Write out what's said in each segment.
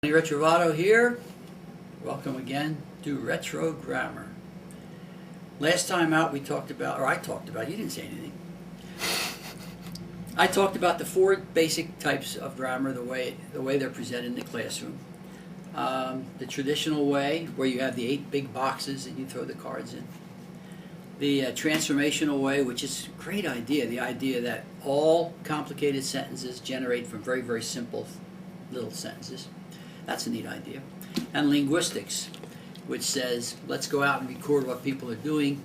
Retrovato here. Welcome again to Retro Grammar. Last time out we talked about, or I talked about, you didn't say anything. I talked about the four basic types of grammar, the way they're presented in the classroom. The traditional way, where you have the 8 big boxes and you throw the cards in. The transformational way, which is a great idea, the idea that all complicated sentences generate from very, very simple little sentences. That's a neat idea. And linguistics, which says, let's go out and record what people are doing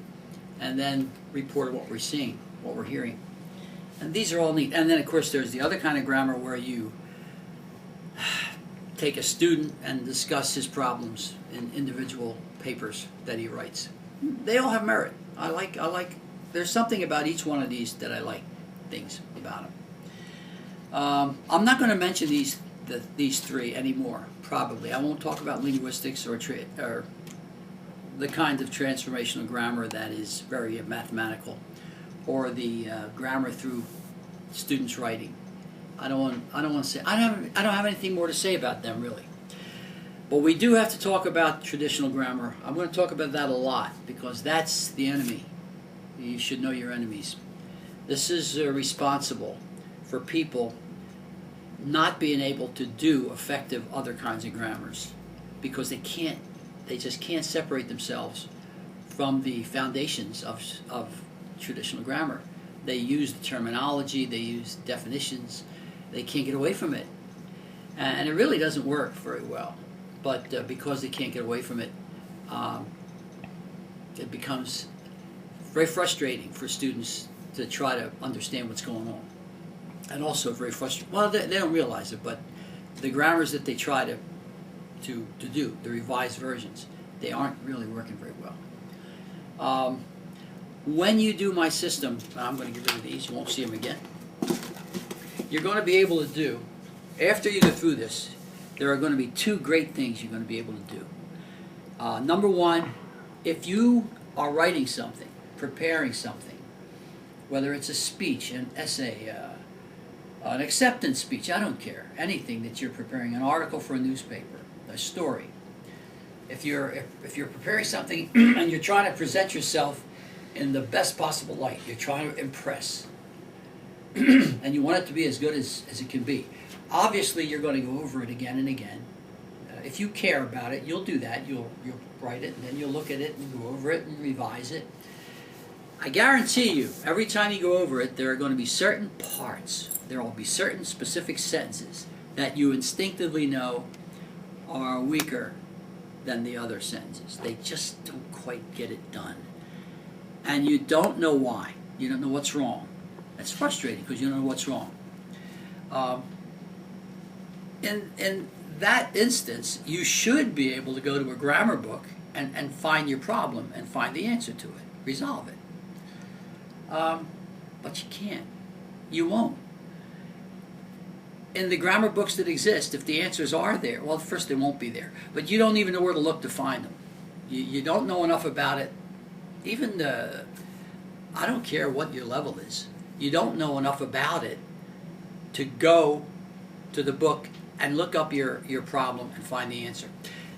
and then report what we're seeing, what we're hearing. And these are all neat. And then, of course, there's the other kind of grammar where you take a student and discuss his problems in individual papers that he writes. They all have merit. I like. There's something about each one of these that I like. Things about them. I'm not going to mention these three anymore. Probably, I won't talk about linguistics or the kind of transformational grammar that is very mathematical, or the grammar through students writing. I don't want to say. I don't have anything more to say about them really. But we do have to talk about traditional grammar. I'm going to talk about that a lot because that's the enemy. You should know your enemies. This is responsible for people not being able to do effective other kinds of grammars because they just can't separate themselves from the foundations of traditional grammar. They use the terminology, they use definitions, they can't get away from it. And it really doesn't work very well. But because they can't get away from it, it becomes very frustrating for students to try to understand what's going on. And also very frustrating. Well, they don't realize it, but the grammars that they try to do, the revised versions, they aren't really working very well. When you do my system, I'm going to get rid of these, you won't see them again. You're going to be able to do, after you go through this, there are going to be 2 great things you're going to be able to do. Number one, if you are writing something, preparing something, whether it's a speech, an essay, an acceptance speech, I don't care, anything that you're preparing, an article for a newspaper, a story. If you're preparing something and you're trying to present yourself in the best possible light, you're trying to impress, and you want it to be as good as it can be, obviously you're going to go over it again and again. If you care about it, you'll do that. You'll write it, and then you'll look at it and go over it and revise it. I guarantee you, every time you go over it, there are going to be certain parts, there will be certain specific sentences that you instinctively know are weaker than the other sentences. They just don't quite get it done. And you don't know why. You don't know what's wrong. That's frustrating because you don't know what's wrong. In that instance, you should be able to go to a grammar book and find your problem and find the answer to it, resolve it. But you can't. You won't. In the grammar books that exist, if the answers are there, well, first they won't be there. But you don't even know where to look to find them. You don't know enough about it. Even I don't care what your level is. You don't know enough about it to go to the book and look up your problem and find the answer.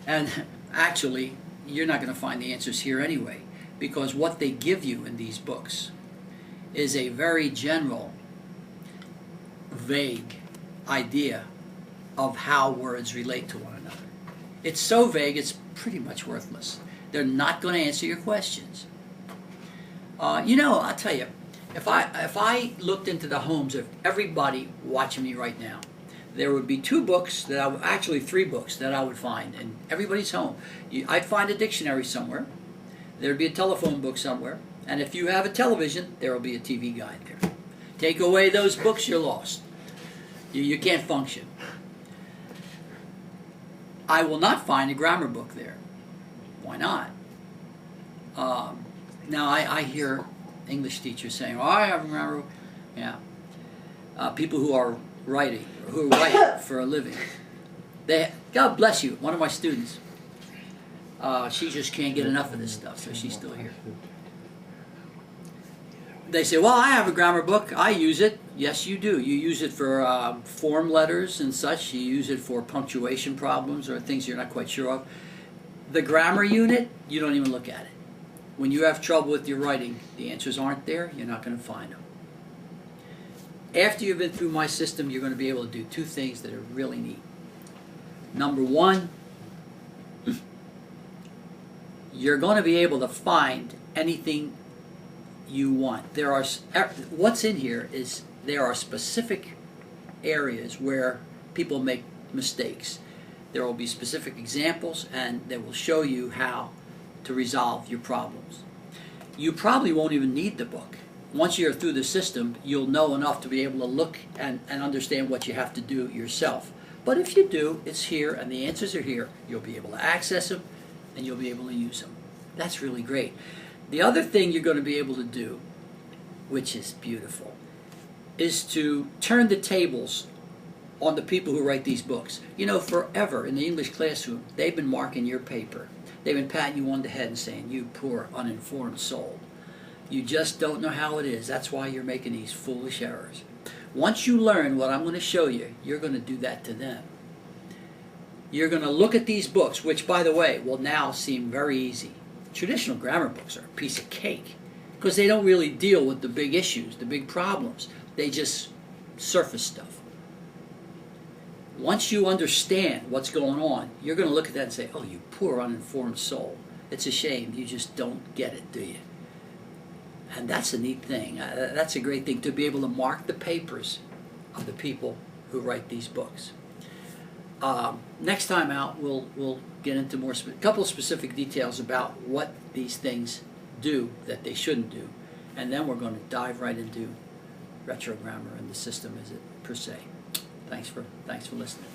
And actually, you're not going to find the answers here anyway, because what they give you in these books is a very general, vague idea of how words relate to one another. It's so vague, it's pretty much worthless. They're not going to answer your questions. I'll tell you, if I looked into the homes of everybody watching me right now, there would be 2 books actually 3 books that I would find in everybody's home. I'd find a dictionary somewhere. There'd be a telephone book somewhere. And if you have a television, there will be a TV guide there. Take away those books, you're lost. You can't function. I will not find a grammar book there. Why not? Now I hear English teachers saying, "Oh, I have a grammar book." Yeah. People who write for a living. God bless you. One of my students. She just can't get enough of this stuff, so she's still here. They say, well, I have a grammar book. I use it. Yes, you do. You use it for form letters and such. You use it for punctuation problems or things you're not quite sure of. The grammar unit, you don't even look at it. When you have trouble with your writing, the answers aren't there. You're not going to find them. After you've been through my system, you're going to be able to do two things that are really neat. Number one, you're going to be able to find anything you want. What's in here is there are specific areas where people make mistakes. There will be specific examples, and they will show you how to resolve your problems. You probably won't even need the book. Once you're through the system, you'll know enough to be able to look and understand what you have to do yourself. But if you do, it's here, and the answers are here. You'll be able to access them, and you'll be able to use them. That's really great. The other thing you're going to be able to do, which is beautiful, is to turn the tables on the people who write these books. You know, forever in the English classroom, they've been marking your paper. They've been patting you on the head and saying, you poor uninformed soul. You just don't know how it is. That's why you're making these foolish errors. Once you learn what I'm going to show you, you're going to do that to them. You're going to look at these books, which, by the way, will now seem very easy. Traditional grammar books are a piece of cake because they don't really deal with the big issues, the big problems. They just surface stuff. Once you understand what's going on, you're going to look at that and say, oh, you poor uninformed soul. It's a shame you just don't get it, do you? And that's a neat thing. That's a great thing, to be able to mark the papers of the people who write these books. Next time out, we'll get into a couple of specific details about what these things do that they shouldn't do. And then we're going to dive right into retro grammar and the system as it per se. Thanks for listening.